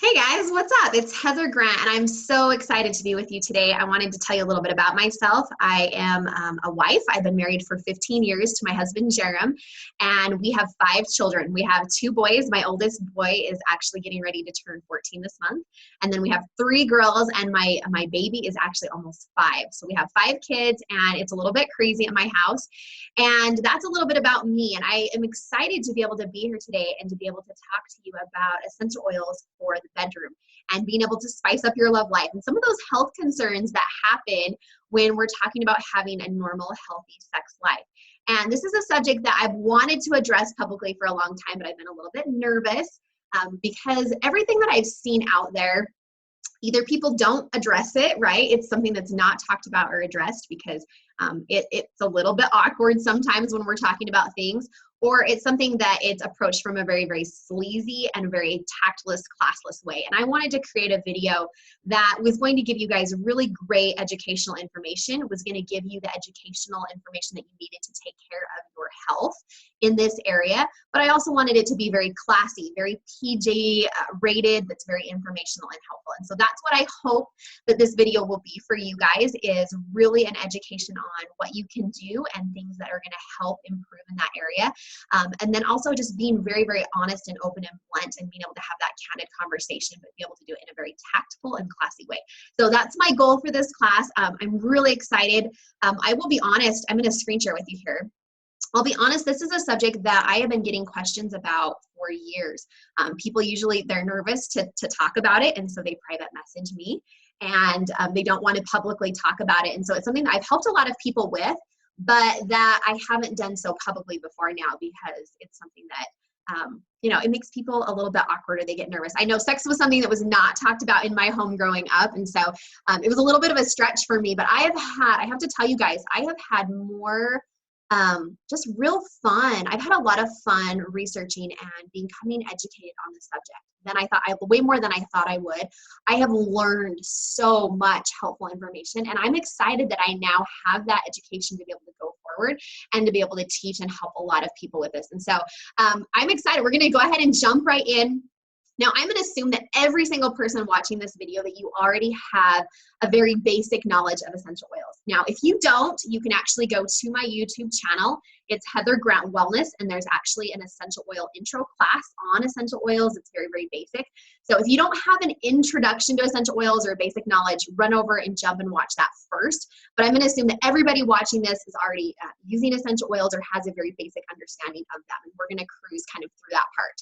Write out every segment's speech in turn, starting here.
Hey guys, what's up? It's Heather Grant, and I'm so excited to be with you today. I wanted to tell you a little bit about myself. I am a wife. I've been married for 15 years to my husband, Jerem, and we have 5 children. We have 2 boys. My oldest boy is actually getting ready to turn 14 this month. And then we have 3 girls, and my baby is actually almost 5. So we have 5 kids, and it's a little bit crazy at my house. And that's a little bit about me. And I am excited to be able to be here today and to be able to talk to you about essential oils for the bedroom and being able to spice up your love life and some of those health concerns that happen when we're talking about having a normal, healthy sex life. And this is a subject that I've wanted to address publicly for a long time, but I've been a little bit nervous because everything that I've seen out there, either people don't address it, right? It's something that's not talked about or addressed because it's a little bit awkward sometimes when we're talking about things, or it's something that it's approached from a very, very sleazy and very tactless, classless way. And I wanted to create a video that was going to give you guys really great educational information, was going to give you the educational information that you needed to take care of your health in this area. But I also wanted it to be very classy, very PG rated, that's very informational and helpful. And so that's what I hope that this video will be for you guys, is really an education on what you can do and things that are going to help improve in that area. And then also just being very, very honest and open and blunt and being able to have that candid conversation, but be able to do it in a very tactful and classy way. So that's my goal for this class. I'm really excited. I will be honest, I'm going to screen share with you here. I'll be honest, this is a subject that I have been getting questions about for years. People usually, they're nervous to talk about it, and so they private message me, and they don't want to publicly talk about it. And so it's something that I've helped a lot of people with, but that I haven't done so publicly before now because it's something that, you know, it makes people a little bit awkward or they get nervous. I know sex was something that was not talked about in my home growing up, and so it was a little bit of a stretch for me, but I have to tell you guys, I have had more just real fun. I've had a lot of fun researching and becoming educated on the subject than I thought. Way more than I thought I would. I have learned so much helpful information, and I'm excited that I now have that education to be able to go forward and to be able to teach and help a lot of people with this. And so I'm excited. We're going to go ahead and jump right in. Now, I'm going to assume that every single person watching this video, that you already have a very basic knowledge of essential oils. Now, if you don't, you can actually go to my YouTube channel. It's Heather Grant Wellness, and there's actually an essential oil intro class on essential oils. It's very, very basic. So if you don't have an introduction to essential oils or basic knowledge, run over and jump and watch that first. But I'm going to assume that everybody watching this is already using essential oils or has a very basic understanding of them, and we're going to cruise kind of through that part.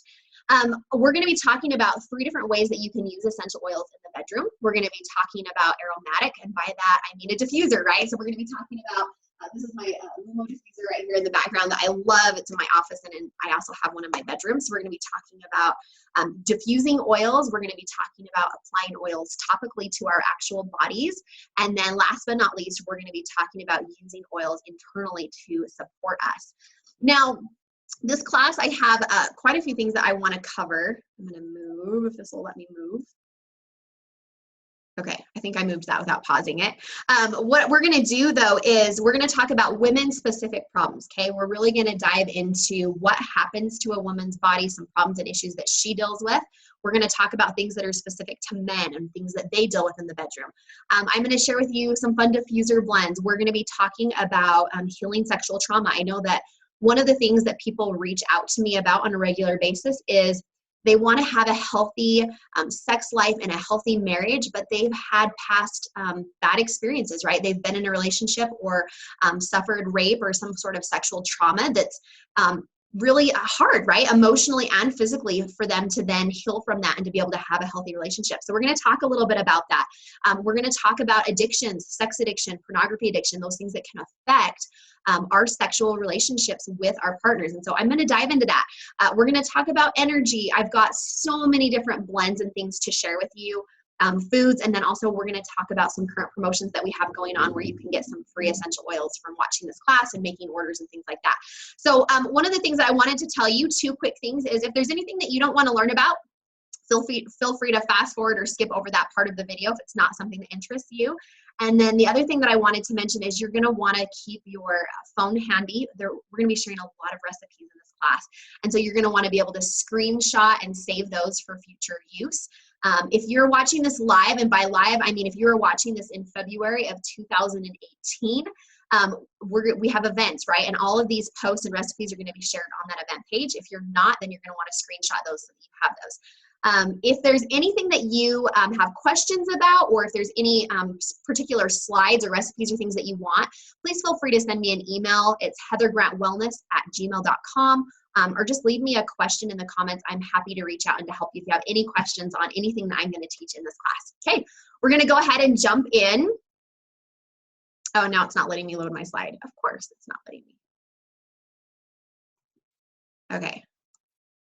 We're going to be talking about 3 different ways that you can use essential oils in the bedroom. We're going to be talking about aromatic, and by that I mean a diffuser, right? So we're going to be talking about, this is my Lumo diffuser right here in the background that I love. It's in my office, and I also have one in my bedroom. So we're going to be talking about diffusing oils. We're going to be talking about applying oils topically to our actual bodies. And then last but not least, we're going to be talking about using oils internally to support us. Now, this class, I have quite a few things that I want to cover. I'm going to move, if this will let me move. Okay, I think I moved that without pausing it. What we're going to do, though, is we're going to talk about women-specific problems, okay? We're really going to dive into what happens to a woman's body, some problems and issues that she deals with. We're going to talk about things that are specific to men and things that they deal with in the bedroom. I'm going to share with you some fun diffuser blends. We're going to be talking about healing sexual trauma. I know that one of the things that people reach out to me about on a regular basis is they want to have a healthy sex life and a healthy marriage, but they've had past bad experiences, right? They've been in a relationship or suffered rape or some sort of sexual trauma that's really hard, right? Emotionally and physically, for them to then heal from that and to be able to have a healthy relationship. So we're going to talk a little bit about that. We're going to talk about addictions, sex addiction, pornography addiction, those things that can affect our sexual relationships with our partners. And so I'm going to dive into that. We're going to talk about energy. I've got so many different blends and things to share with you. Foods, and then also we're going to talk about some current promotions that we have going on where you can get some free essential oils from watching this class and making orders and things like that. So one of the things that I wanted to tell you, 2 quick things, is if there's anything that you don't want to learn about, feel free to fast forward or skip over that part of the video if it's not something that interests you. And then the other thing that I wanted to mention is you're going to want to keep your phone handy. We're going to be sharing a lot of recipes in this class. And so you're going to want to be able to screenshot and save those for future use. If you're watching this live, and by live, I mean if you're watching this in February of 2018, we have events, right? And all of these posts and recipes are going to be shared on that event page. If you're not, then you're going to want to screenshot those so that you have those. If there's anything that you have questions about, or if there's any particular slides or recipes or things that you want, please feel free to send me an email. It's heathergrantwellness@gmail.com, or just leave me a question in the comments. I'm happy to reach out and to help you if you have any questions on anything that I'm going to teach in this class. Okay, we're going to go ahead and jump in. Oh, now it's not letting me load my slide. Of course, it's not letting me. Okay.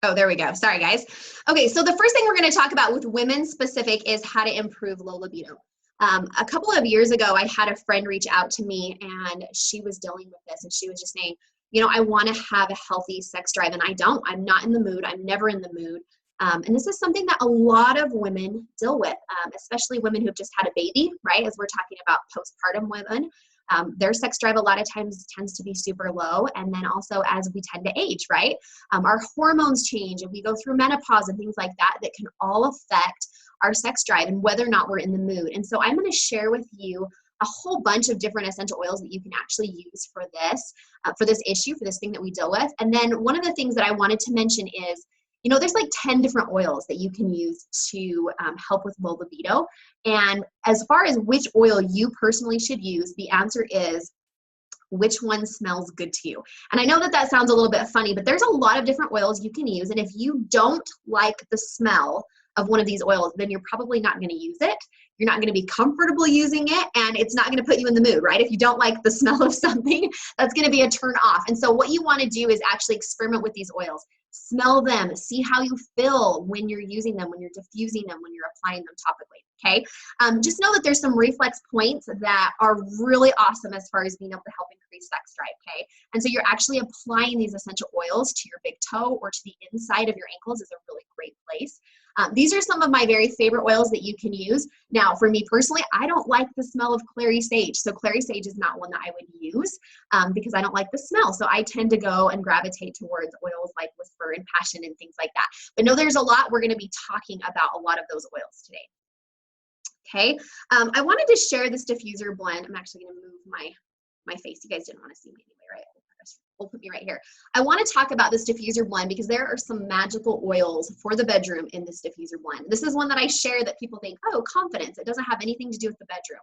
Oh, there we go. Sorry, guys. Okay, so the first thing we're going to talk about with women specific is how to improve low libido. A couple of years ago, I had a friend reach out to me, and she was dealing with this, and she was just saying, you know, I want to have a healthy sex drive, and I don't. I'm not in the mood. I'm never in the mood. And this is something that a lot of women deal with, especially women who've just had a baby, right? As we're talking about postpartum women, their sex drive a lot of times tends to be super low. And then also as we tend to age, right? Our hormones change, and we go through menopause and things like that that can all affect our sex drive and whether or not we're in the mood. And so I'm going to share with you a whole bunch of different essential oils that you can actually use for this issue, for this thing that we deal with. And then one of the things that I wanted to mention is, you know, there's like 10 different oils that you can use to help with low libido. And as far as which oil you personally should use, the answer is which one smells good to you. And I know that that sounds a little bit funny, but there's a lot of different oils you can use. And if you don't like the smell of one of these oils, then you're probably not going to use it. You're not going to be comfortable using it, and it's not going to put you in the mood, right? If you don't like the smell of something, that's going to be a turn off. And so what you want to do is actually experiment with these oils. Smell them, see how you feel when you're using them, when you're diffusing them, when you're applying them topically, okay? Just know that there's some reflex points that are really awesome as far as being able to help increase sex drive, okay? And so you're actually applying these essential oils to your big toe or to the inside of your ankles is a really great place. These are some of my very favorite oils that you can use. Now, for me personally, I don't like the smell of clary sage. So clary sage is not one that I would use because I don't like the smell. So I tend to go and gravitate towards oils like Whisper and Passion and things like that. But no, there's a lot. We're going to be talking about a lot of those oils today. Okay. I wanted to share this diffuser blend. I'm actually going to move my face. You guys didn't want to see me anyway, right? We'll put me right here. I want to talk about this diffuser blend because there are some magical oils for the bedroom in this diffuser blend. This is one that I share that people think, oh, confidence. It doesn't have anything to do with the bedroom.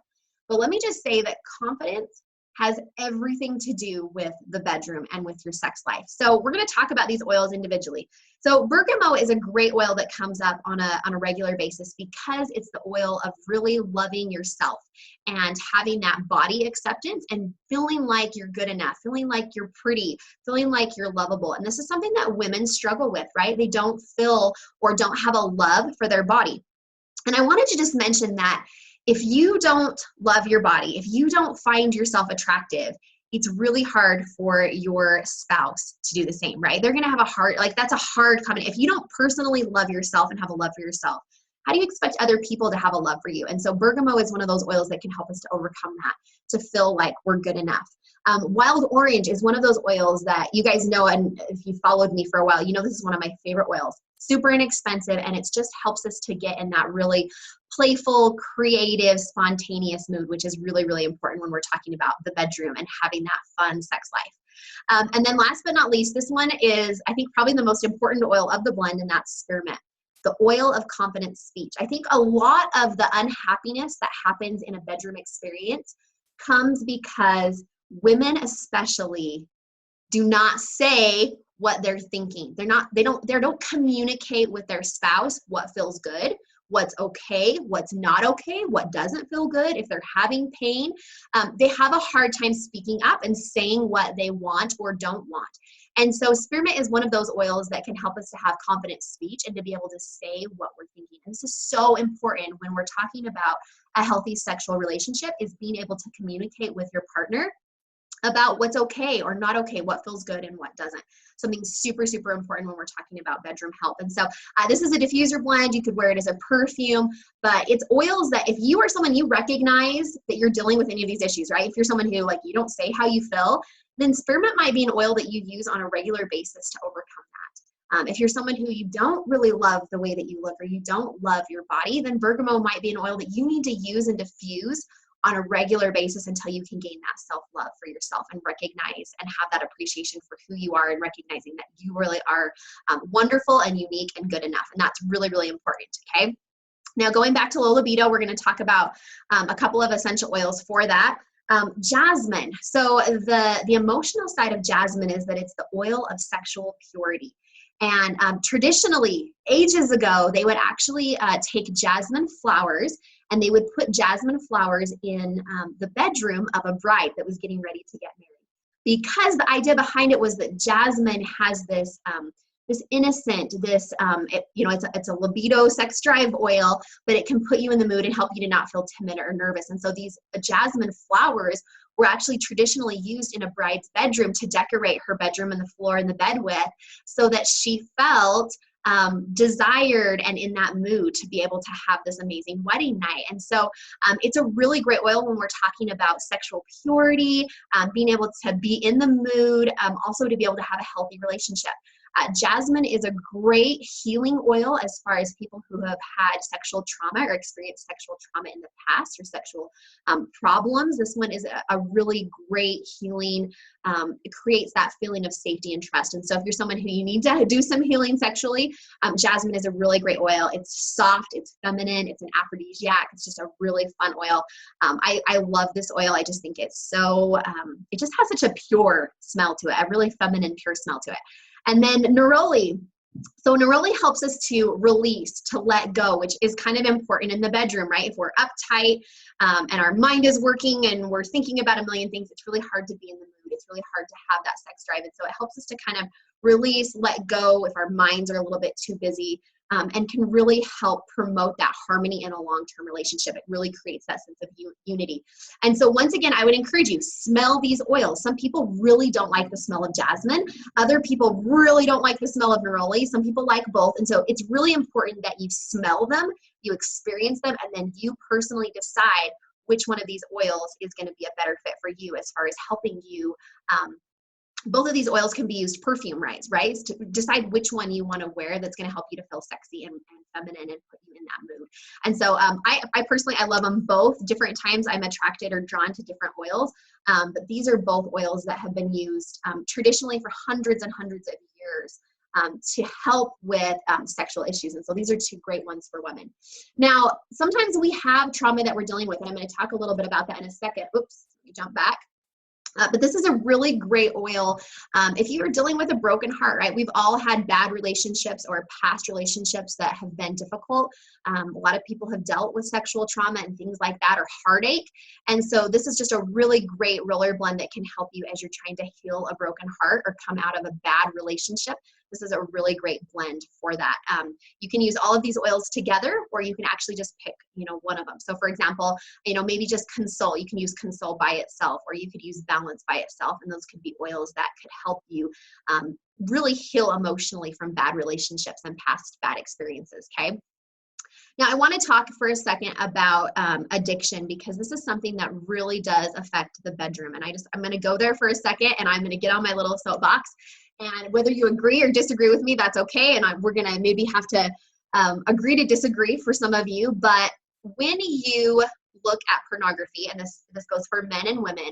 But let me just say that confidence has everything to do with the bedroom and with your sex life. So we're going to talk about these oils individually. So bergamot is a great oil that comes up on a regular basis because it's the oil of really loving yourself and having that body acceptance and feeling like you're good enough, feeling like you're pretty, feeling like you're lovable. And this is something that women struggle with, right? They don't feel or don't have a love for their body. And I wanted to just mention that if you don't love your body, if you don't find yourself attractive, it's really hard for your spouse to do the same, right? They're going to have a hard, like that's a hard comment. If you don't personally love yourself and have a love for yourself, how do you expect other people to have a love for you? And so bergamot is one of those oils that can help us to overcome that, to feel like we're good enough. Wild orange is one of those oils that you guys know, and if you followed me for a while, you know this is one of my favorite oils. Super inexpensive, and it just helps us to get in that really playful, creative, spontaneous mood, which is really, really important when we're talking about the bedroom and having that fun sex life. And then last but not least, this one is, I think, probably the most important oil of the blend, and that's spearmint, the oil of confident speech. I think a lot of the unhappiness that happens in a bedroom experience comes because women especially do not say what they're thinking. They don't communicate with their spouse what feels good, what's okay, what's not okay, what doesn't feel good. If they're having pain, they have a hard time speaking up and saying what they want or don't want. And so spearmint is one of those oils that can help us to have confident speech and to be able to say what we're thinking. And this is so important when we're talking about a healthy sexual relationship, is being able to communicate with your partner about what's okay or not okay, what feels good and what doesn't. Something super, super important when we're talking about bedroom health. And so this is a diffuser blend. You could wear it as a perfume, but it's oils that if you are someone you recognize that you're dealing with any of these issues, right? If you're someone who like you don't say how you feel, then spearmint might be an oil that you use on a regular basis to overcome that. If you're someone who you don't really love the way that you look or you don't love your body, then bergamot might be an oil that you need to use and diffuse on a regular basis until you can gain that self-love for yourself and recognize and have that appreciation for who you are and recognizing that you really are wonderful and unique and good enough. And that's really, really important, okay? Now, going back to low libido, we're going to talk about a couple of essential oils for that. Jasmine. So the emotional side of jasmine is that it's the oil of sexual purity. And traditionally, ages ago, they would actually take jasmine flowers and they would put jasmine flowers in the bedroom of a bride that was getting ready to get married. Because the idea behind it was that jasmine has this this innocent, this, it's a libido sex drive oil, but it can put you in the mood and help you to not feel timid or nervous. And so these jasmine flowers were actually traditionally used in a bride's bedroom to decorate her bedroom and the floor and the bed with, so that she felt desired and in that mood to be able to have this amazing wedding night. And so it's a really great oil when we're talking about sexual purity, being able to be in the mood, also to be able to have a healthy relationship. Jasmine is a great healing oil as far as people who have had sexual trauma or experienced sexual trauma in the past or sexual problems. This one is a really great healing. It creates that feeling of safety and trust. And so if you're someone who you need to do some healing sexually, jasmine is a really great oil. It's soft, it's feminine, it's an aphrodisiac. It's just a really fun oil. I love this oil. I just think it's so, it just has such a pure smell to it, a really feminine, pure smell to it. And then neroli. So neroli helps us to release, to let go, which is kind of important in the bedroom, right? If we're uptight and our mind is working and we're thinking about a million things, it's really hard to be in the mood. It's really hard to have that sex drive. And so it helps us to kind of release, let go if our minds are a little bit too busy, and can really help promote that harmony in a long-term relationship. It really creates that sense of unity. And so once again, I would encourage you, smell these oils. Some people really don't like the smell of jasmine. Other people really don't like the smell of neroli. Some people like both. And so it's really important that you smell them, you experience them, and then you personally decide which one of these oils is going to be a better fit for you as far as helping you. Both of these oils can be used perfume-wise, right? To decide which one you want to wear that's going to help you to feel sexy and feminine and put you in that mood. And so I personally, I love them both. Different times I'm attracted or drawn to different oils, but these are both oils that have been used traditionally for hundreds and hundreds of years to help with sexual issues. And so these are two great ones for women. Now, sometimes we have trauma that we're dealing with, and I'm going to talk a little bit about that in a second. Oops, let me jump back. But this is a really great oil. If you are dealing with a broken heart, right? We've all had bad relationships or past relationships that have been difficult. A lot of people have dealt with sexual trauma and things like that, or heartache. And so this is just a really great roller blend that can help you as you're trying to heal a broken heart or come out of a bad relationship. This is a really great blend for that. You can use all of these oils together, or you can actually just pick, one of them. So for example, maybe just Console. You can use Console by itself, or you could use Balance by itself. And those could be oils that could help you really heal emotionally from bad relationships and past bad experiences, okay? Now, I want to talk for a second about addiction, because this is something that really does affect the bedroom. And I'm going to go there for a second, and I'm going to get on my little soapbox. And whether you agree or disagree with me, that's okay. And we're going to maybe have to agree to disagree for some of you. But when you look at pornography, and this goes for men and women,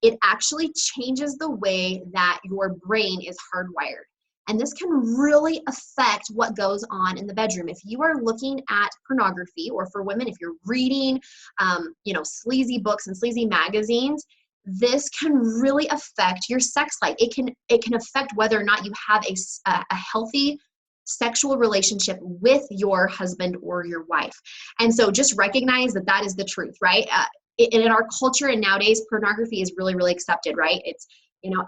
it actually changes the way that your brain is hardwired. And this can really affect what goes on in the bedroom. If you are looking at pornography, or for women, if you're reading, sleazy books and sleazy magazines, this can really affect your sex life. It can affect whether or not you have a healthy sexual relationship with your husband or your wife. And so just recognize that that is the truth, right? In our culture and nowadays, pornography is really, really accepted, right? It's,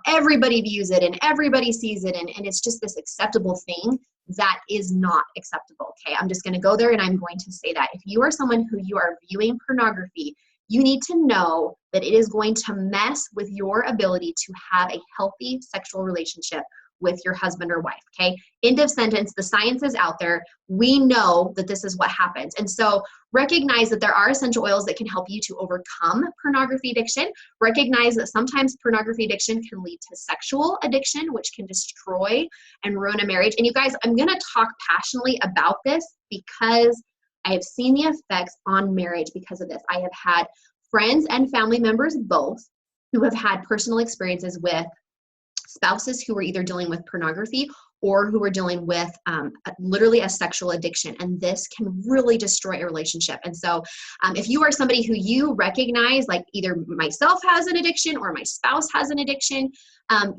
everybody views it and everybody sees it, and it's just this acceptable thing that is not acceptable, okay? I'm just going to go there, and I'm going to say that. If you are someone who you are viewing pornography, you need to know that it is going to mess with your ability to have a healthy sexual relationship with your husband or wife, okay? End of sentence. The science is out there. We know that this is what happens. And so recognize that there are essential oils that can help you to overcome pornography addiction. Recognize that sometimes pornography addiction can lead to sexual addiction, which can destroy and ruin a marriage. And you guys, I'm going to talk passionately about this because I have seen the effects on marriage because of this. I have had friends and family members both who have had personal experiences with spouses who were either dealing with pornography or who were dealing with literally a sexual addiction. And this can really destroy a relationship. And so if you are somebody who you recognize, like either myself has an addiction or my spouse has an addiction,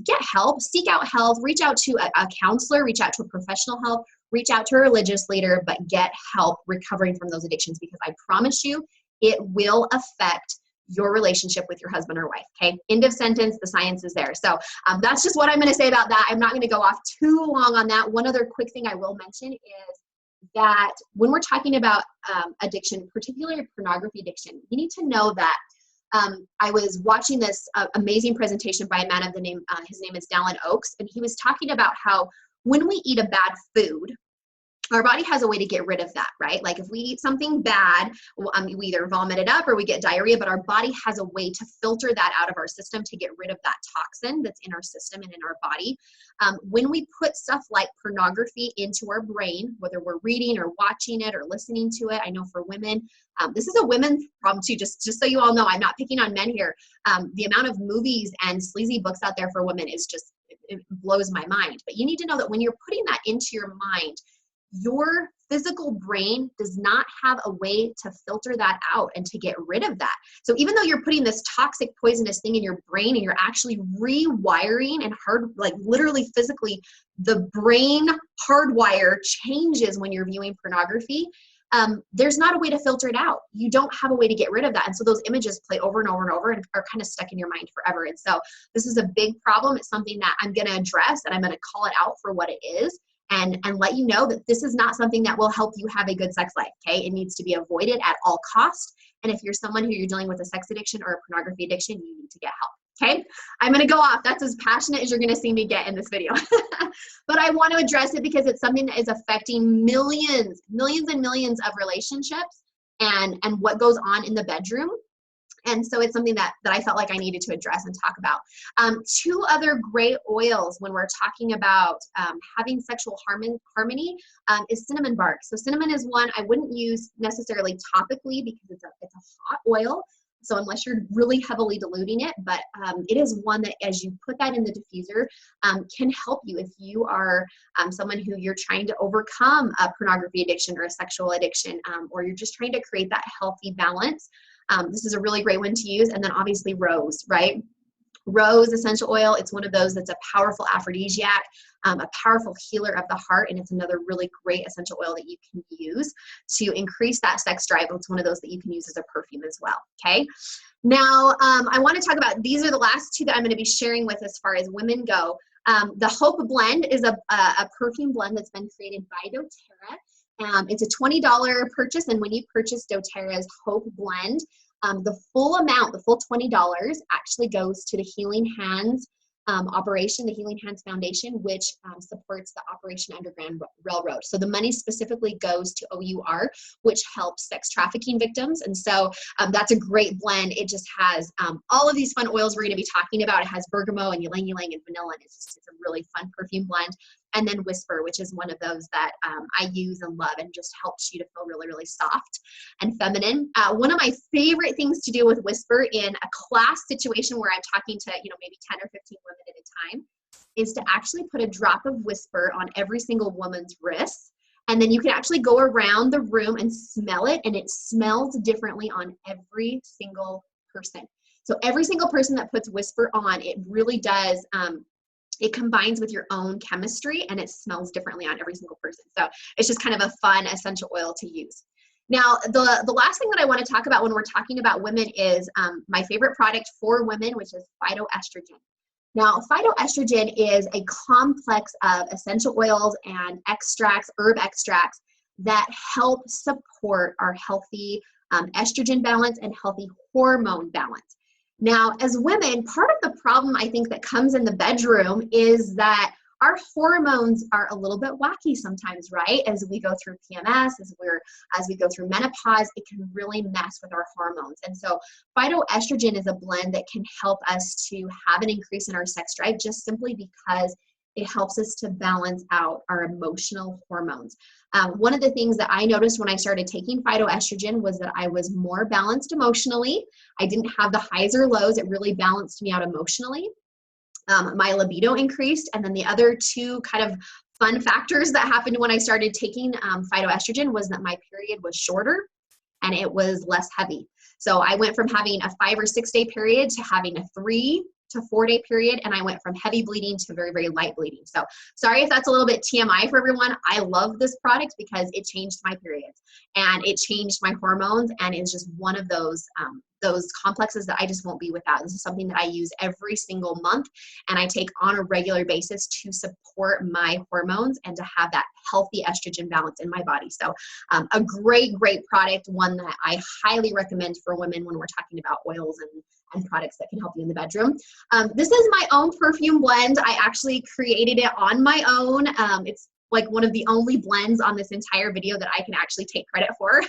get help, seek out help, reach out to a counselor, reach out to a professional help, reach out to a religious leader, but get help recovering from those addictions, because I promise you it will affect your relationship with your husband or wife, okay? End of sentence, the science is there. So that's just what I'm gonna say about that. I'm not gonna go off too long on that. One other quick thing I will mention is that when we're talking about addiction, particularly pornography addiction, you need to know that I was watching this amazing presentation by a man of the name, his name is Dallin Oaks, and he was talking about how when we eat a bad food, our body has a way to get rid of that, right? Like if we eat something bad, we either vomit it up or we get diarrhea, but our body has a way to filter that out of our system to get rid of that toxin that's in our system and in our body. When we put stuff like pornography into our brain, whether we're reading or watching it or listening to it, I know for women, this is a women's problem too, just so you all know, I'm not picking on men here. The amount of movies and sleazy books out there for women is just, it blows my mind. But you need to know that when you're putting that into your mind, your physical brain does not have a way to filter that out and to get rid of that. So even though you're putting this toxic, poisonous thing in your brain and you're actually rewiring and like literally physically, the brain hardwire changes when you're viewing pornography. There's not a way to filter it out. You don't have a way to get rid of that. And so those images play over and over and over and are kind of stuck in your mind forever. And so this is a big problem. It's something that I'm going to address, and I'm going to call it out for what it is. And let you know that this is not something that will help you have a good sex life, okay? It needs to be avoided at all costs. And if you're someone who you're dealing with a sex addiction or a pornography addiction, you need to get help, okay? I'm gonna go off. That's as passionate as you're gonna see me get in this video. But I want to address it because it's something that is affecting millions and millions of relationships and what goes on in the bedroom. And so it's something that I felt like I needed to address and talk about. Two other great oils when we're talking about having sexual harmony is cinnamon bark. So cinnamon is one I wouldn't use necessarily topically because it's a hot oil. So unless you're really heavily diluting it, but it is one that as you put that in the diffuser can help you if you are someone who you're trying to overcome a pornography addiction or a sexual addiction, or you're just trying to create that healthy balance. This is a really great one to use. And then obviously rose, right? Rose essential oil, it's one of those that's a powerful aphrodisiac, a powerful healer of the heart, and it's another really great essential oil that you can use to increase that sex drive. It's one of those that you can use as a perfume as well, okay? Now, I want to talk about, these are the last two that I'm going to be sharing with as far as women go. The Hope Blend is a perfume blend that's been created by doTERRA. It's a $20 purchase, and when you purchase doTERRA's Hope Blend, the full amount, the full $20 actually goes to the Healing Hands operation, the Healing Hands Foundation, which supports the Operation Underground Railroad. So the money specifically goes to OUR, which helps sex trafficking victims. And so that's a great blend. It just has all of these fun oils we're going to be talking about. It has bergamot and ylang ylang and vanilla, and it's a really fun perfume blend. And then Whisper, which is one of those that I use and love and just helps you to feel really, really soft and feminine. One of my favorite things to do with Whisper in a class situation where I'm talking to, maybe 10 or 15 women at a time is to actually put a drop of Whisper on every single woman's wrist. And then you can actually go around the room and smell it, and it smells differently on every single person. So every single person that puts Whisper on, it really does, it combines with your own chemistry, and it smells differently on every single person. So it's just kind of a fun essential oil to use. Now, the last thing that I want to talk about when we're talking about women is my favorite product for women, which is Phytoestrogen. Now, phytoestrogen is a complex of essential oils and extracts, herb extracts, that help support our healthy estrogen balance and healthy hormone balance. Now, as women, part of the problem I think that comes in the bedroom is that our hormones are a little bit wacky sometimes, right? As we go through PMS, as we go through menopause, it can really mess with our hormones. And so phytoestrogen is a blend that can help us to have an increase in our sex drive just simply because it helps us to balance out our emotional hormones. One of the things that I noticed when I started taking phytoestrogen was that I was more balanced emotionally. I didn't have the highs or lows. It really balanced me out emotionally. My libido increased. And then the other two kind of fun factors that happened when I started taking phytoestrogen was that my period was shorter and it was less heavy. So I went from having a 5 or 6 day period to having a 3 to 4 day period, and I went from heavy bleeding to very, very light bleeding. So sorry if that's a little bit TMI for everyone. I love this product because it changed my periods and it changed my hormones, and it's just one of those complexes that I just won't be without. This is something that I use every single month and I take on a regular basis to support my hormones and to have that healthy estrogen balance in my body. So a great, great product, one that I highly recommend for women when we're talking about oils and products that can help you in the bedroom. This is my own perfume blend. I actually created it on my own. It's like one of the only blends on this entire video that I can actually take credit for.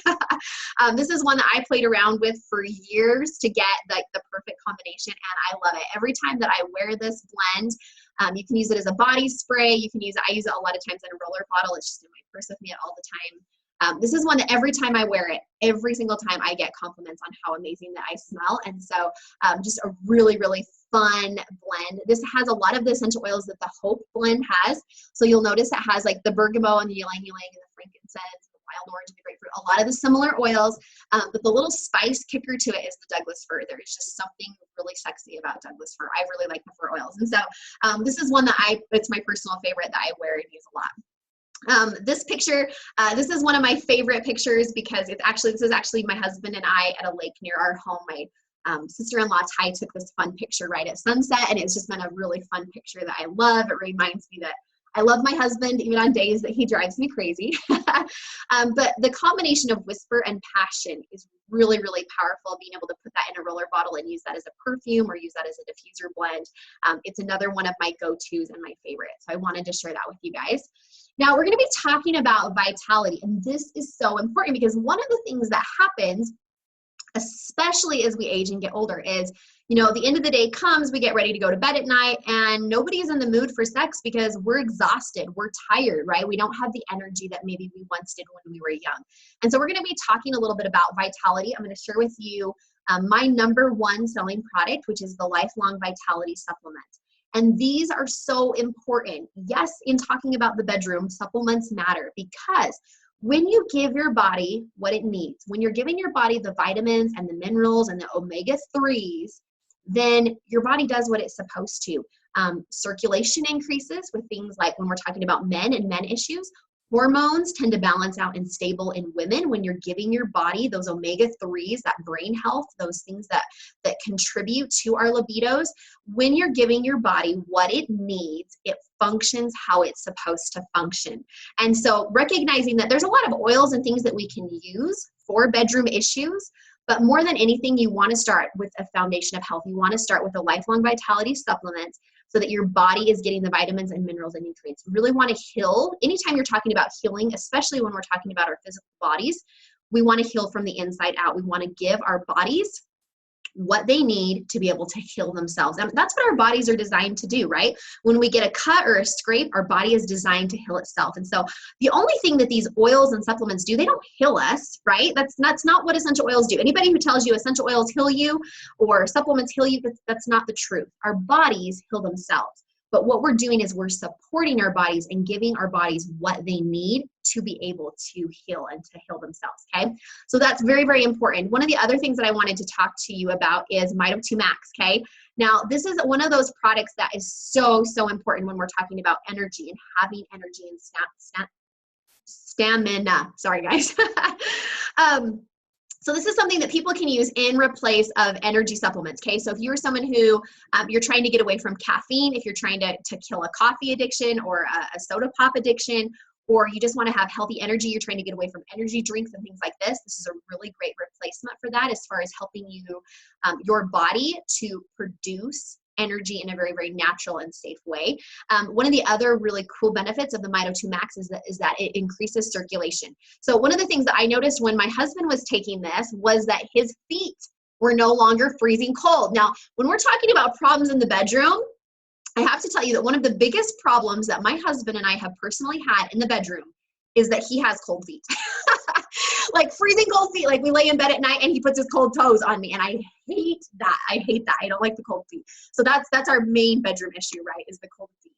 This is one that I played around with for years to get like the perfect combination, and I love it. Every time that I wear this blend, you can use it as a body spray. You can use it, I use it a lot of times in a roller bottle. It's just in my purse with me all the time. This is one that every time I wear it, every single time I get compliments on how amazing that I smell. And so just a really, really fun blend. This has a lot of the essential oils that the Hope blend has. So you'll notice it has like the bergamot and the ylang ylang and the frankincense, the wild orange and the grapefruit, a lot of the similar oils, but the little spice kicker to it is the Douglas fir. There's just something really sexy about Douglas fir. I really like the fir oils. And so this is one that it's my personal favorite that I wear and use a lot. This picture, this is one of my favorite pictures because this is actually my husband and I at a lake near our home. My sister-in-law Ty took this fun picture right at sunset, and it's just been a really fun picture that I love. It reminds me that I love my husband even on days that he drives me crazy. But the combination of whisper and passion is really, really powerful. Being able to put that in a roller bottle and use that as a perfume or use that as a diffuser blend. It's another one of my go-tos and my favorites. So I wanted to share that with you guys. Now we're going to be talking about vitality, and this is so important because one of the things that happens, especially as we age and get older, is, the end of the day comes, we get ready to go to bed at night, and nobody's in the mood for sex because we're exhausted, we're tired, right? We don't have the energy that maybe we once did when we were young. And so we're going to be talking a little bit about vitality. I'm going to share with you my #1 selling product, which is the Lifelong Vitality Supplement. And these are so important. Yes, in talking about the bedroom, supplements matter because when you give your body what it needs, when you're giving your body the vitamins and the minerals and the omega-3s, then your body does what it's supposed to. Circulation increases with things like when we're talking about men and men issues. Hormones tend to balance out and stable in women when you're giving your body those omega-3s, that brain health, those things that contribute to our libidos. When you're giving your body what it needs, it functions how it's supposed to function. And so recognizing that there's a lot of oils and things that we can use for bedroom issues, but more than anything, you want to start with a foundation of health. You want to start with a Lifelong Vitality Supplement so that your body is getting the vitamins and minerals and nutrients. You really want to heal. Anytime you're talking about healing, especially when we're talking about our physical bodies, we want to heal from the inside out. We want to give our bodies what they need to be able to heal themselves. And that's what our bodies are designed to do, right? When we get a cut or a scrape, our body is designed to heal itself. And so the only thing that these oils and supplements do, they don't heal us, right? That's not what essential oils do. Anybody who tells you essential oils heal you or supplements heal you, that's not the truth. Our bodies heal themselves. But what we're doing is we're supporting our bodies and giving our bodies what they need to be able to heal and to heal themselves, okay? So that's very, very important. One of the other things that I wanted to talk to you about is Mito2 Max, okay? Now, this is one of those products that is so, so important when we're talking about energy and having energy and stamina. Sorry, guys. So this is something that people can use in replace of energy supplements, okay? So if you're someone who, you're trying to get away from caffeine, if you're trying to kill a coffee addiction or a soda pop addiction, or you just want to have healthy energy, you're trying to get away from energy drinks and things like this is a really great replacement for that as far as helping you, your body to produce energy in a very, very natural and safe way. One of the other really cool benefits of the Mito 2 Max is that it increases circulation. So one of the things that I noticed when my husband was taking this was that his feet were no longer freezing cold. Now, when we're talking about problems in the bedroom, I have to tell you that one of the biggest problems that my husband and I have personally had in the bedroom is that he has cold feet. Like freezing cold feet. Like we lay in bed at night and he puts his cold toes on me, and I hate that. I hate that. I don't like the cold feet. So that's our main bedroom issue, right? Is the cold feet.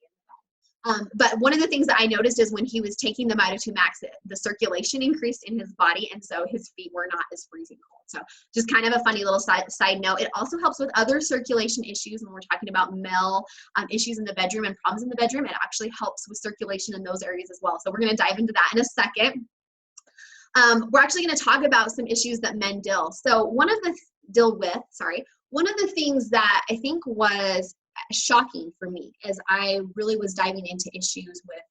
But one of the things that I noticed is when he was taking the Mito 2 Max, the circulation increased in his body, and so his feet were not as freezing cold. So just kind of a funny little side note. It also helps with other circulation issues when we're talking about male issues in the bedroom and problems in the bedroom. It actually helps with circulation in those areas as well. So we're going to dive into that in a second. We're actually going to talk about some issues that men deal with. One of the things that I think was shocking for me as I really was diving into issues with,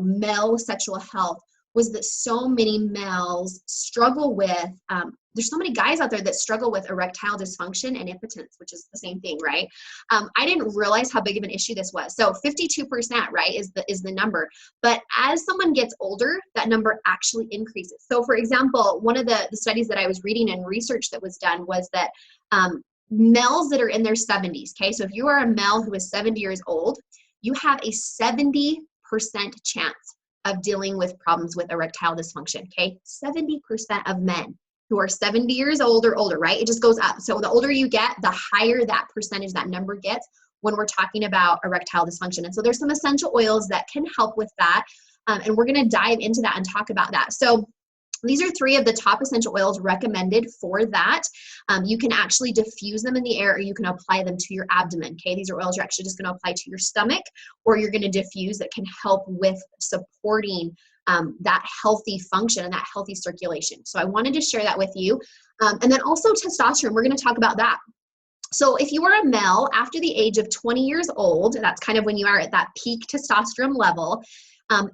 male sexual health was that so many males struggle with, there's so many guys out there that struggle with erectile dysfunction and impotence, which is the same thing, right? I didn't realize how big of an issue this was. So 52%, right, is the number. But as someone gets older, that number actually increases. So for example, one of the studies that I was reading and research that was done was that males that are in their 70s, okay, so if you are a male who is 70 years old, you have a 70% chance of dealing with problems with erectile dysfunction, okay? 70% of men who are 70 years old or older, right? It just goes up. So the older you get, the higher that percentage, that number gets when we're talking about erectile dysfunction. And so there's some essential oils that can help with that. And we're gonna dive into that and talk about that. So these are 3 of the top essential oils recommended for that. You can actually diffuse them in the air, or you can apply them to your abdomen, okay? These are oils you're actually just gonna apply to your stomach, or you're gonna diffuse that can help with supporting that healthy function and that healthy circulation. So I wanted to share that with you. And then also testosterone, we're gonna talk about that. So if you are a male after the age of 20 years old, that's kind of when you are at that peak testosterone level,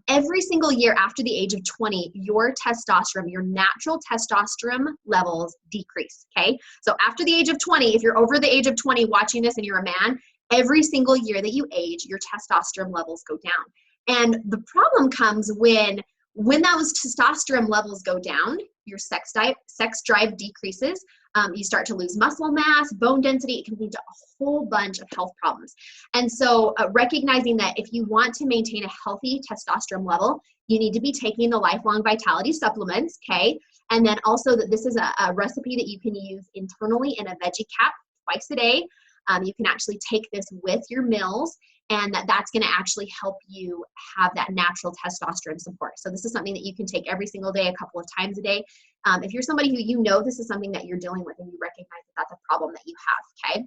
every single year after the age of 20, your testosterone, your natural testosterone levels decrease, okay? So after the age of 20, if you're over the age of 20 watching this and you're a man, every single year that you age, your testosterone levels go down. And the problem comes when those testosterone levels go down, your sex drive decreases, you start to lose muscle mass, bone density. It can lead to a whole bunch of health problems. And so recognizing that if you want to maintain a healthy testosterone level, you need to be taking the lifelong vitality supplements, okay? And then also that this is a recipe that you can use internally in a veggie cap twice a day. You can actually take this with your meals, and that's going to actually help you have that natural testosterone support. So this is something that you can take every single day, a couple of times a day. If you're somebody who this is something that you're dealing with and you recognize that that's a problem that you have,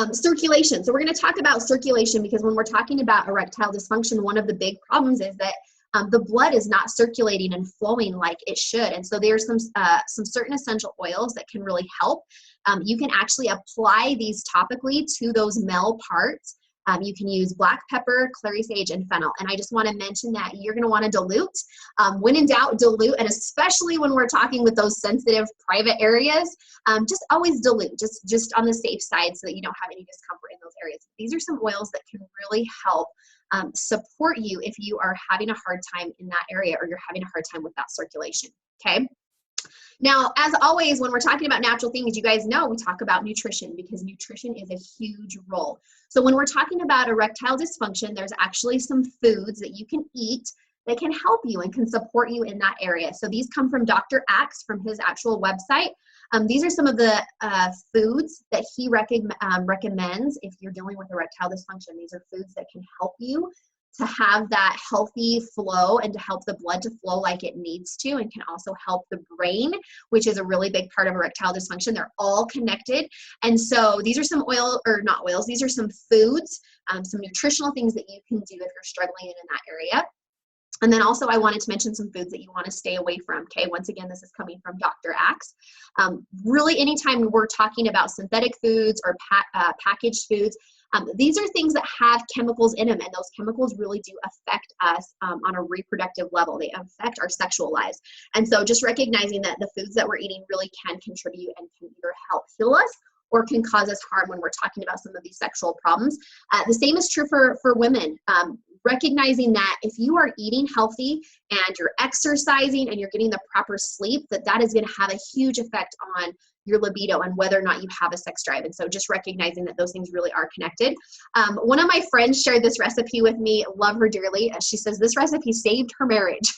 okay? Circulation. So we're going to talk about circulation because when we're talking about erectile dysfunction, one of the big problems is that the blood is not circulating and flowing like it should. And so there's some certain essential oils that can really help. You can actually apply these topically to those male parts. You can use black pepper, clary sage, and fennel. And I just want to mention that you're going to want to dilute. When in doubt, dilute. And especially when we're talking with those sensitive private areas, just always dilute, just on the safe side so that you don't have any discomfort in those areas. These are some oils that can really help support you if you are having a hard time in that area or you're having a hard time with that circulation, okay? Now, as always, when we're talking about natural things, you guys know we talk about nutrition because nutrition is a huge role. So when we're talking about erectile dysfunction, there's actually some foods that you can eat that can help you and can support you in that area. So these come from Dr. Axe from his actual website. These are some of the foods that he recommends if you're dealing with erectile dysfunction. These are foods that can help you to have that healthy flow and to help the blood to flow like it needs to, and can also help the brain, which is a really big part of erectile dysfunction. They're all connected. And so these are some these are some foods, some nutritional things that you can do if you're struggling in that area. And then also I wanted to mention some foods that you want to stay away from, okay? Once again, this is coming from Dr. Axe. Really, anytime we're talking about synthetic foods or packaged foods, these are things that have chemicals in them, and those chemicals really do affect us on a reproductive level. They affect our sexual lives. And so just recognizing that the foods that we're eating really can contribute and can either help heal us or can cause us harm when we're talking about some of these sexual problems. The same is true for women. Recognizing that if you are eating healthy and you're exercising and you're getting the proper sleep, that is going to have a huge effect on your libido and whether or not you have a sex drive. And so just recognizing that those things really are connected. One of my friends shared this recipe with me, love her dearly. She says this recipe saved her marriage.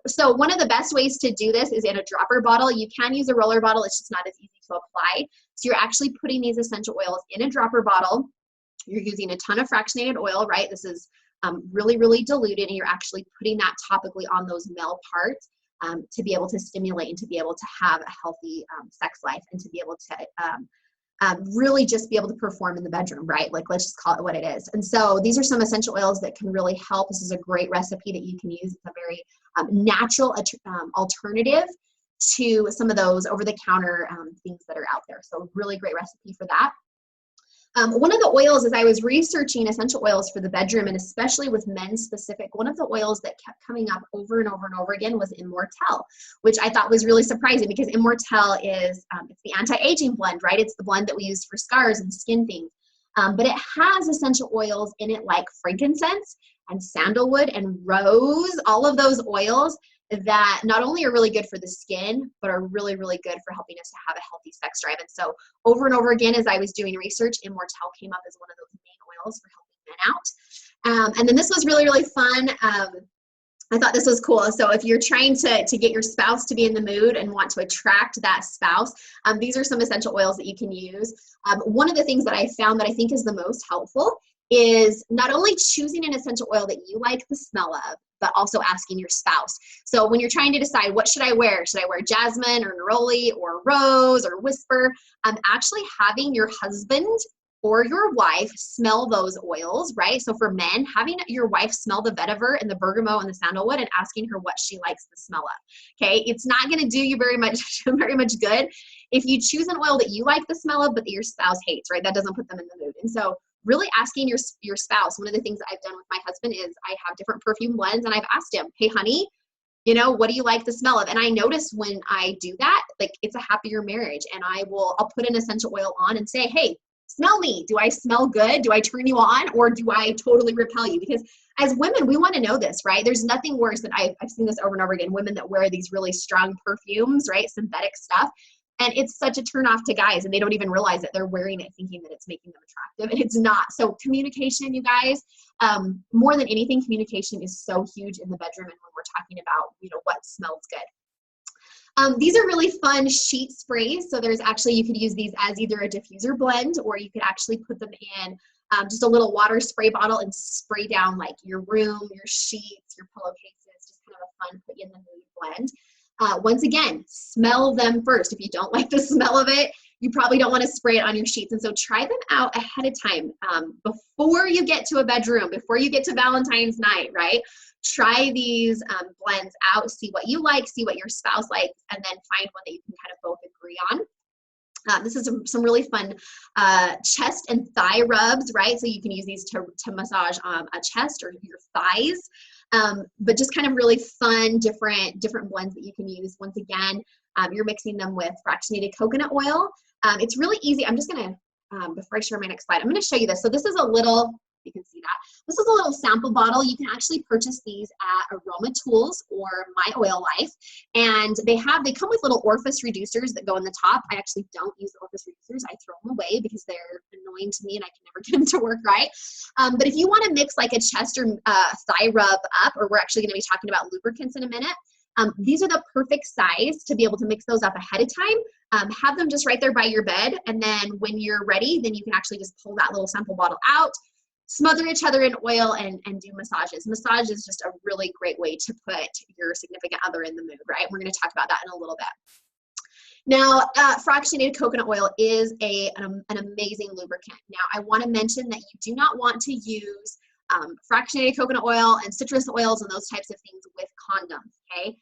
So one of the best ways to do this is in a dropper bottle. You can use a roller bottle, it's just not as easy to apply. So you're actually putting these essential oils in a dropper bottle. You're using a ton of fractionated oil, right? This is really, really diluted, and you're actually putting that topically on those male parts to be able to stimulate and to be able to have a healthy sex life and to be able to really just be able to perform in the bedroom, right? Like, let's just call it what it is. And so these are some essential oils that can really help. This is a great recipe that you can use. It's a very natural alternative to some of those over-the-counter things that are out there. So really great recipe for that. One of the oils, as I was researching essential oils for the bedroom, and especially with men specific, one of the oils that kept coming up over and over and over again was Immortelle, which I thought was really surprising because Immortelle is it's the anti-aging blend, right? It's the blend that we use for scars and skin things. But it has essential oils in it like frankincense and sandalwood and rose, all of those oils that not only are really good for the skin, but are really, really good for helping us to have a healthy sex drive. And so over and over again, as I was doing research, Immortelle came up as one of those main oils for helping men out. And then this was really, really fun. I thought this was cool. So if you're trying to get your spouse to be in the mood and want to attract that spouse, these are some essential oils that you can use. One of the things that I found that I think is the most helpful is not only choosing an essential oil that you like the smell of, but also asking your spouse. So when you're trying to decide what should I wear Jasmine or Enroll or Rose or Whisper, actually having your husband or your wife smell those oils, right? So for men, having your wife smell the vetiver and the bergamot and the sandalwood and asking her what she likes the smell of, okay? It's not gonna do you very much good if you choose an oil that you like the smell of, but that your spouse hates, right? That doesn't put them in the mood. And so really asking your spouse, one of the things that I've done with my husband is I have different perfume blends and I've asked him, hey honey, what do you like the smell of? And I notice when I do that, like it's a happier marriage. And I'll put an essential oil on and say, hey, smell me. Do I smell good? Do I turn you on? Or do I totally repel you? Because as women, we want to know this, right? There's nothing worse than I've seen this over and over again, women that wear these really strong perfumes, right? Synthetic stuff. And it's such a turnoff to guys, and they don't even realize that they're wearing it thinking that it's making them attractive, and it's not. So communication, you guys, more than anything, communication is so huge in the bedroom and when we're talking about, what smells good. These are really fun sheet sprays. So there's actually, you could use these as either a diffuser blend, or you could actually put them in just a little water spray bottle and spray down like your room, your sheets, your pillowcases, just kind of a fun put you in the mood blend. Once again, smell them first. If you don't like the smell of it, you probably don't want to spray it on your sheets. And so try them out ahead of time before you get to a bedroom, before you get to Valentine's night, right? Try these blends out, see what you like, see what your spouse likes, and then find one that you can kind of both agree on. This is some really fun chest and thigh rubs, right? So you can use these to massage a chest or your thighs. But just kind of really fun, different blends that you can use. Once again, you're mixing them with fractionated coconut oil. It's really easy. I'm just going to, before I share my next slide, I'm going to show you this. So this is a little, you can see that. This is a little sample bottle. You can actually purchase these at Aroma Tools or My Oil Life. And they come with little orifice reducers that go in the top. I actually don't use the orifice reducers. I throw them away because they're annoying to me and I can never get them to work right. But if you want to mix like a chest or thigh rub up, or we're actually going to be talking about lubricants in a minute, these are the perfect size to be able to mix those up ahead of time. Have them just right there by your bed. And then when you're ready, then you can actually just pull that little sample bottle out, smother each other in oil, and do massages. Massage is just a really great way to put your significant other in the mood, right? We're going to talk about that in a little bit. Now, fractionated coconut oil is an amazing lubricant. Now, I want to mention that you do not want to use fractionated coconut oil and citrus oils and those types of things with condoms, okay?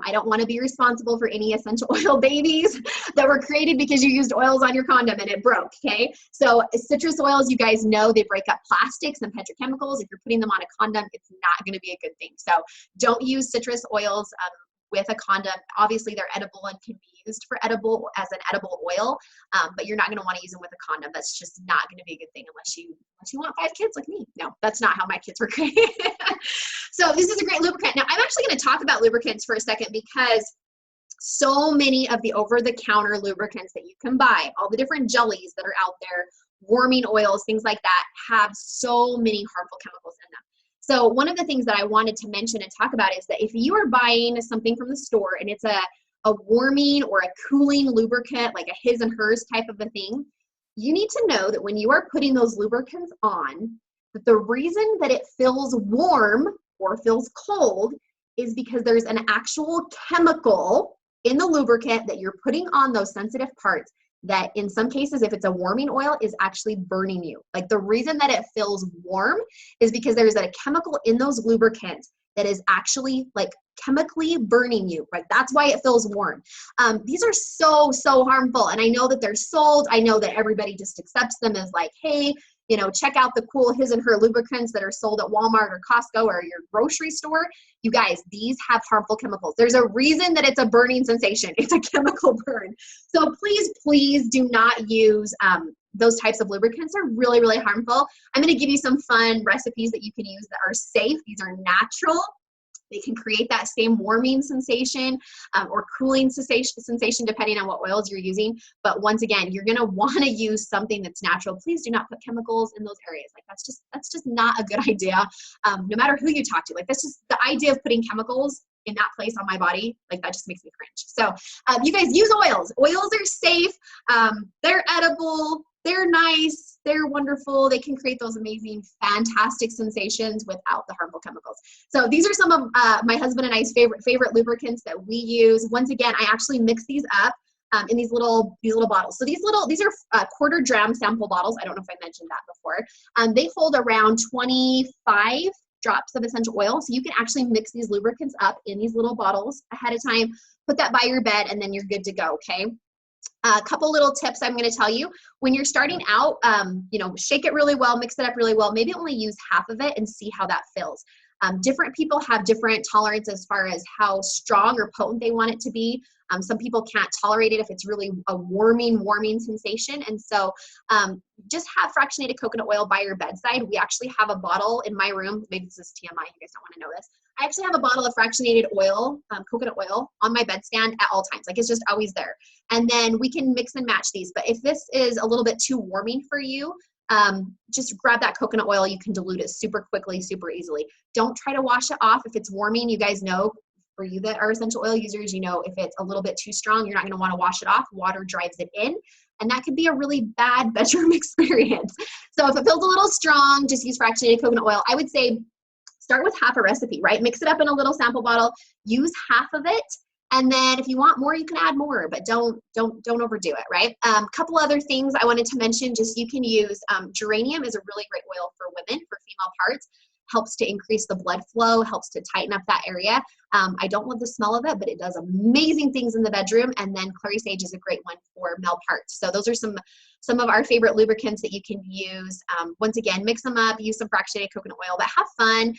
I don't want to be responsible for any essential oil babies that were created because you used oils on your condom and it broke, okay? So citrus oils, you guys know, they break up plastics and petrochemicals. If you're putting them on a condom, it's not going to be a good thing. So don't use citrus oils with a condom. Obviously they're edible and can be used for edible as an edible oil, but you're not going to want to use them with a condom. That's just not going to be a good thing unless you want 5 kids like me. No, that's not how my kids were created. So this is a great lubricant. Now I'm actually going to talk about lubricants for a second, because so many of the over-the-counter lubricants that you can buy, all the different jellies that are out there, warming oils, things like that, have so many harmful chemicals in them. So one of the things that I wanted to mention and talk about is that if you are buying something from the store and it's a warming or a cooling lubricant, like a his and hers type of a thing, you need to know that when you are putting those lubricants on, that the reason that it feels warm or feels cold is because there's an actual chemical in the lubricant that you're putting on those sensitive parts that in some cases, if it's a warming oil, is actually burning you. Like the reason that it feels warm is because there's a chemical in those lubricants that is actually like chemically burning you, right? That's why it feels warm. These are so, so harmful. And I know that they're sold. I know that everybody just accepts them as like, hey, you know, check out the cool his and her lubricants that are sold at Walmart or Costco or your grocery store. You guys, these have harmful chemicals. There's a reason that it's a burning sensation. It's a chemical burn. So please, please do not use those types of lubricants. Are really, really harmful. I'm going to give you some fun recipes that you can use that are safe. These are natural. They can create that same warming sensation or cooling sensation depending on what oils you're using. But once again, you're going to want to use something that's natural. Please do not put chemicals in those areas. Like that's just not a good idea. No matter who you talk to, like that's just the idea of putting chemicals in that place on my body. Like that just makes me cringe. So you guys use oils. Oils are safe. They're edible. They're nice, they're wonderful. They can create those amazing, fantastic sensations without the harmful chemicals. So these are some of my husband and I's favorite lubricants that we use. Once again, I actually mix these up in these little bottles. So these are quarter dram sample bottles. I don't know if I mentioned that before. They hold around 25 drops of essential oil. So you can actually mix these lubricants up in these little bottles ahead of time, put that by your bed, and then you're good to go, okay? A couple little tips I'm going to tell you. When you're starting out, you know, shake it really well, mix it up really well, maybe only use half of it and see how that feels. Different people have different tolerance as far as how strong or potent they want it to be. Some people can't tolerate it if it's really a warming sensation. And so just have fractionated coconut oil by your bedside. We actually have a bottle in my room. Maybe this is TMI. You guys don't want to know this. I actually have a bottle of fractionated oil, coconut oil, on my bedstand at all times. Like it's just always there. And then we can mix and match these. But if this is a little bit too warming for you, just grab that coconut oil. You can dilute it super quickly, super easily. Don't try to wash it off if it's warming. You guys know, for you that are essential oil users, you know if it's a little bit too strong, you're not going to want to wash it off. Water drives it in, and that could be a really bad bedroom experience. So if it feels a little strong, just use fractionated coconut oil. I would say start with half a recipe, right? Mix it up in a little sample bottle, use half of it, and then if you want more, you can add more, but don't overdo it, right? Couple other things I wanted to mention, just you can use geranium is a really great oil for women, for female parts. Helps to increase the blood flow, helps to tighten up that area. I don't love the smell of it, but it does amazing things in the bedroom. And then clary sage is a great one for male parts. So those are some of our favorite lubricants that you can use. Once again, mix them up, use some fractionated coconut oil, but have fun.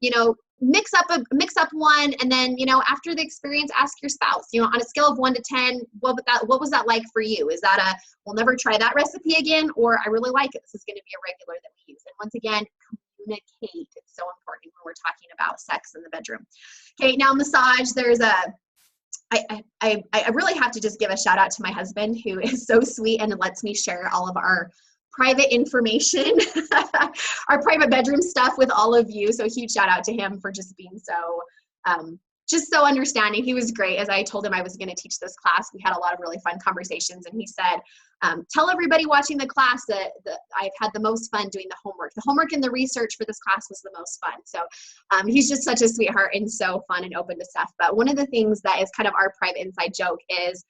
You know, mix up one, and then, you know, after the experience, ask your spouse, you know, on a scale of 1 to 10, what was that like for you? Is that a, we'll never try that recipe again, or I really like it, this is going to be a regular that we use? And once again, communicate. It's so important when we're talking about sex in the bedroom. Okay, now massage, there's I really have to just give a shout out to my husband, who is so sweet and lets me share all of our private information, our private bedroom stuff with all of you. So huge shout out to him for just being so, just so understanding. He was great. As I told him I was going to teach this class, we had a lot of really fun conversations, and he said, tell everybody watching the class that I've had the most fun doing the homework. The homework and the research for this class was the most fun. So he's just such a sweetheart and so fun and open to stuff. But one of the things that is kind of our private inside joke is,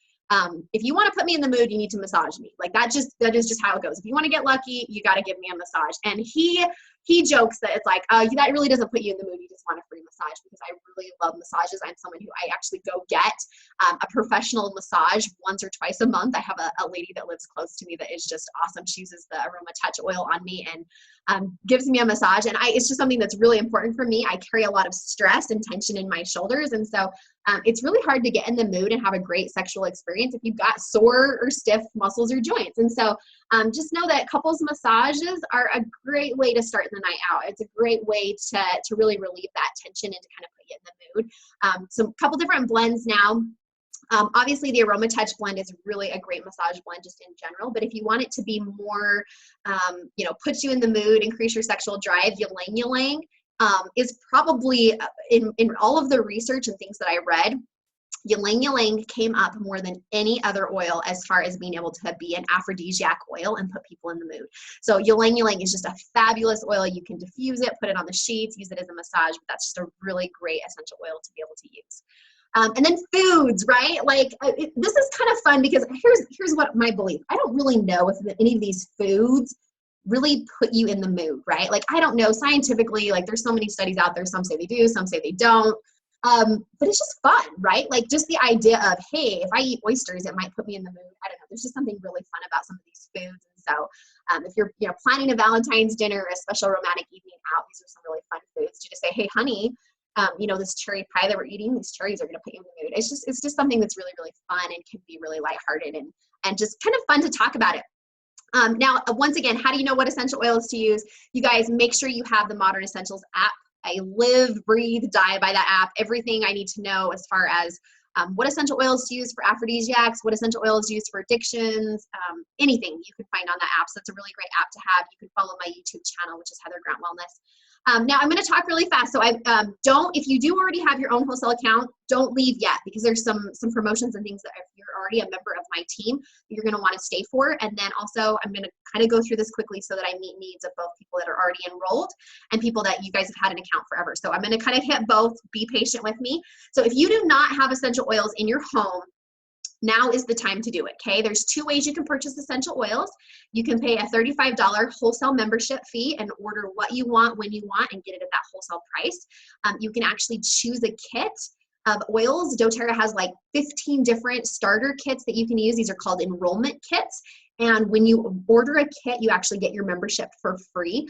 if you want to put me in the mood, you need to massage me. Like that is just how it goes. If you want to get lucky, you got to give me a massage. And he he jokes that it's like, that really doesn't put you in the mood. You just want a free massage, because I really love massages. I'm someone who I actually go get a professional massage once or twice a month. I have a lady that lives close to me that is just awesome. She uses the Aroma Touch oil on me and gives me a massage. And it's just something that's really important for me. I carry a lot of stress and tension in my shoulders. And so it's really hard to get in the mood and have a great sexual experience if you've got sore or stiff muscles or joints. And so just know that couples massages are a great way to start the night out. It's a great way to really relieve that tension and to kind of put you in the mood. So a couple different blends now. Obviously, the Aroma Touch blend is really a great massage blend just in general, but if you want it to be more, puts you in the mood, increase your sexual drive, ylang ylang is probably, in all of the research and things that I read, ylang ylang came up more than any other oil as far as being able to be an aphrodisiac oil and put people in the mood. So ylang ylang is just a fabulous oil. You can diffuse it, put it on the sheets, use it as a massage, but that's just a really great essential oil to be able to use. And then foods, right? Like this is kind of fun because here's what my belief. I don't really know if any of these foods really put you in the mood, right? Like I don't know scientifically, like there's so many studies out there. Some say they do, some say they don't. But it's just fun, right? Like just the idea of, hey, if I eat oysters, it might put me in the mood. I don't know. There's just something really fun about some of these foods. And so if you're planning a Valentine's dinner or a special romantic evening out, these are some really fun foods to just say, hey, honey, this cherry pie that we're eating, these cherries are going to put you in the mood. It's just something that's really, really fun and can be really lighthearted and just kind of fun to talk about it. Now, once again, how do you know what essential oils to use? You guys make sure you have the Modern Essentials app. I live, breathe, die by that app. Everything I need to know as far as what essential oils to use for aphrodisiacs, what essential oils to use for addictions, anything you can find on that app. So it's a really great app to have. You can follow my YouTube channel, which is Heather Grant Wellness. Now I'm going to talk really fast. So if you do already have your own wholesale account, don't leave yet, because there's some promotions and things that if you're already a member of my team, you're going to want to stay for. And then also I'm going to kind of go through this quickly so that I meet needs of both people that are already enrolled and people that you guys have had an account forever. So I'm going to kind of hit both. Be patient with me. So if you do not have essential oils in your home, now is the time to do it, okay? There's two ways you can purchase essential oils. You can pay a $35 wholesale membership fee and order what you want, when you want, and get it at that wholesale price. You can actually choose a kit of oils. doTERRA has like 15 different starter kits that you can use. These are called enrollment kits. And when you order a kit, you actually get your membership for free.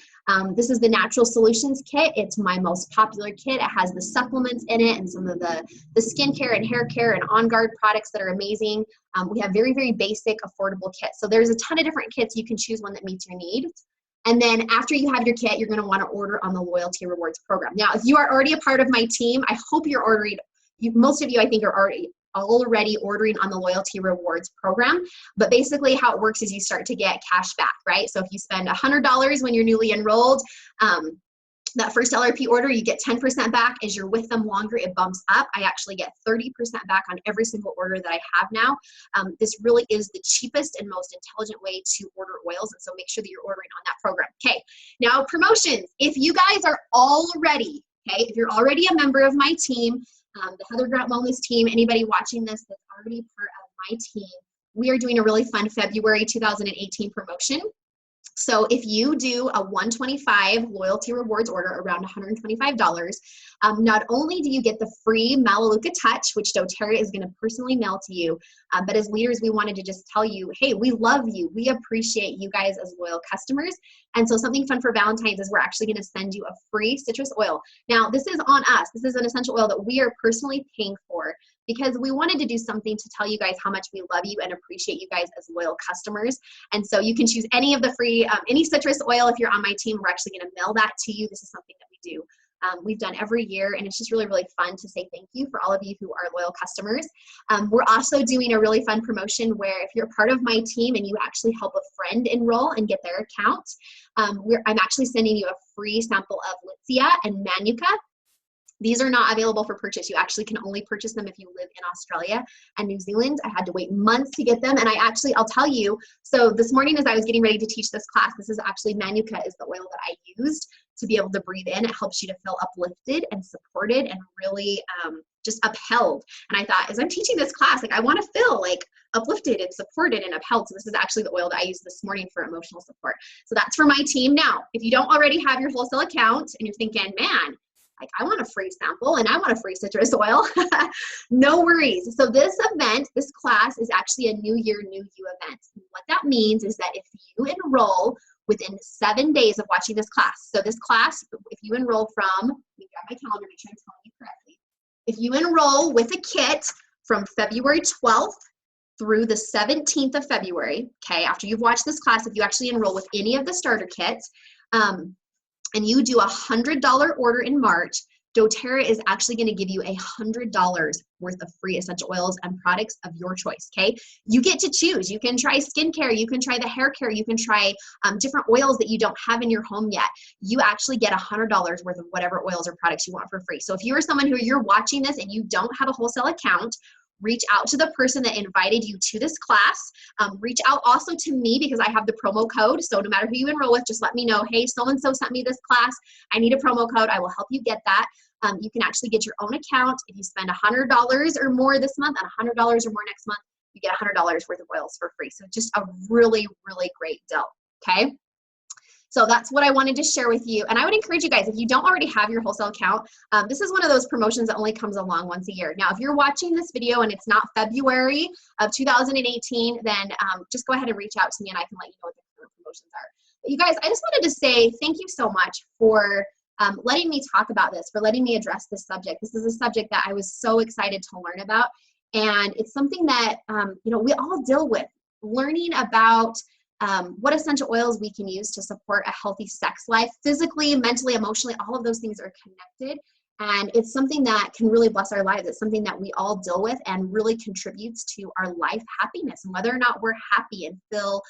This is the Natural Solutions kit. It's my most popular kit. It has the supplements in it and some of the skincare and hair care and On Guard products that are amazing. We have very, very basic, affordable kits. So there's a ton of different kits. You can choose one that meets your needs. And then after you have your kit, you're going to want to order on the Loyalty Rewards program. Now, if you are already a part of my team, I hope you're ordering. Most of you, I think, are already ordering on the Loyalty Rewards program. But basically how it works is you start to get cash back, right? So if you spend $100 when you're newly enrolled, that first LRP order, you get 10% back. As you're with them longer, it bumps up. I actually get 30% back on every single order that I have now. This really is the cheapest and most intelligent way to order oils. And so make sure that you're ordering on that program. Okay, now promotions. If you guys are already, if you're already a member of my team, the Heather Grant Wellness team, anybody watching this that's already part of my team, we are doing a really fun February 2018 promotion. So if you do a $125 Loyalty Rewards order, around $125, not only do you get the free Melaleuca Touch, which doTERRA is going to personally mail to you, but as leaders, we wanted to just tell you, hey, we love you. We appreciate you guys as loyal customers. And so something fun for Valentine's is we're actually going to send you a free citrus oil. Now, this is on us. This is an essential oil that we are personally paying for, because we wanted to do something to tell you guys how much we love you and appreciate you guys as loyal customers. And so you can choose any of the free, any citrus oil. If you're on my team, we're actually going to mail that to you. This is something that we do. We've done every year, and it's just really, really fun to say thank you for all of you who are loyal customers. We're also doing a really fun promotion where if you're part of my team and you actually help a friend enroll and get their account, I'm actually sending you a free sample of Litsea and Manuka. These are not available for purchase. You actually can only purchase them if you live in Australia and New Zealand. I had to wait months to get them. And I'll tell you, so this morning as I was getting ready to teach this class, this is actually Manuka is the oil that I used to be able to breathe in. It helps you to feel uplifted and supported and really just upheld. And I thought, as I'm teaching this class, like I want to feel like uplifted and supported and upheld. So this is actually the oil that I used this morning for emotional support. So that's for my team. Now, if you don't already have your wholesale account and you're thinking, man, like I want a free sample and I want a free citrus oil, no worries. So this event, this class is actually a new year, new you event. And what that means is that if you enroll within 7 days of watching this class, so this class, if you enroll from, let me grab my calendar, make sure I'm telling you correctly. If you enroll with a kit from February 12th through the 17th of February, okay, after you've watched this class, if you actually enroll with any of the starter kits, and you do a $100 order in March, doTERRA is actually going to give you $100 worth of free essential oils and products of your choice, okay? You get to choose. You can try skincare. You can try the hair care. You can try different oils that you don't have in your home yet. You actually get $100 worth of whatever oils or products you want for free. So if you're someone who you're watching this and you don't have a wholesale account, reach out to the person that invited you to this class. Reach out also to me because I have the promo code. So no matter who you enroll with, just let me know, hey, so-and-so sent me this class. I need a promo code. I will help you get that. You can actually get your own account. If you spend $100 or more this month and $100 or more next month, you get $100 worth of oils for free. So just a really, really great deal, okay? So that's what I wanted to share with you. And I would encourage you guys, if you don't already have your wholesale account, this is one of those promotions that only comes along once a year. Now, if you're watching this video and it's not February of 2018, then just go ahead and reach out to me and I can let you know what the current promotions are. But you guys, I just wanted to say thank you so much for letting me talk about this, for letting me address this subject. This is a subject that I was so excited to learn about. And it's something that, you know, we all deal with. Learning about what essential oils we can use to support a healthy sex life, physically, mentally, emotionally, all of those things are connected. And it's something that can really bless our lives. It's something that we all deal with and really contributes to our life happiness and whether or not we're happy and feel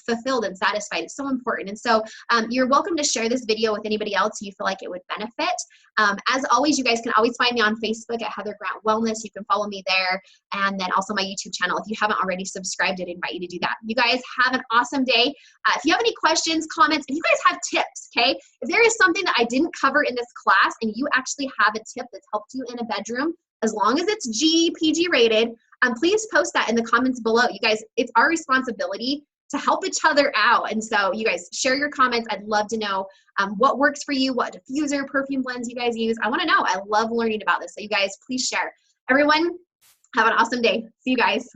fulfilled and satisfied. It's so important. And so you're welcome to share this video with anybody else who you feel like it would benefit. As always, you guys can always find me on Facebook at Heather Grant Wellness. You can follow me there. And then also my YouTube channel. If you haven't already subscribed, I'd invite you to do that. You guys have an awesome day. If you have any questions, comments, if you guys have tips, okay? If there is something that I didn't cover in this class and you actually have a tip that's helped you in a bedroom, as long as it's GPG rated, please post that in the comments below. You guys, it's our responsibility to help each other out. And so you guys share your comments. I'd love to know what works for you, what diffuser, perfume blends you guys use. I want to know. I love learning about this. So you guys, please share. Everyone, have an awesome day. See you guys.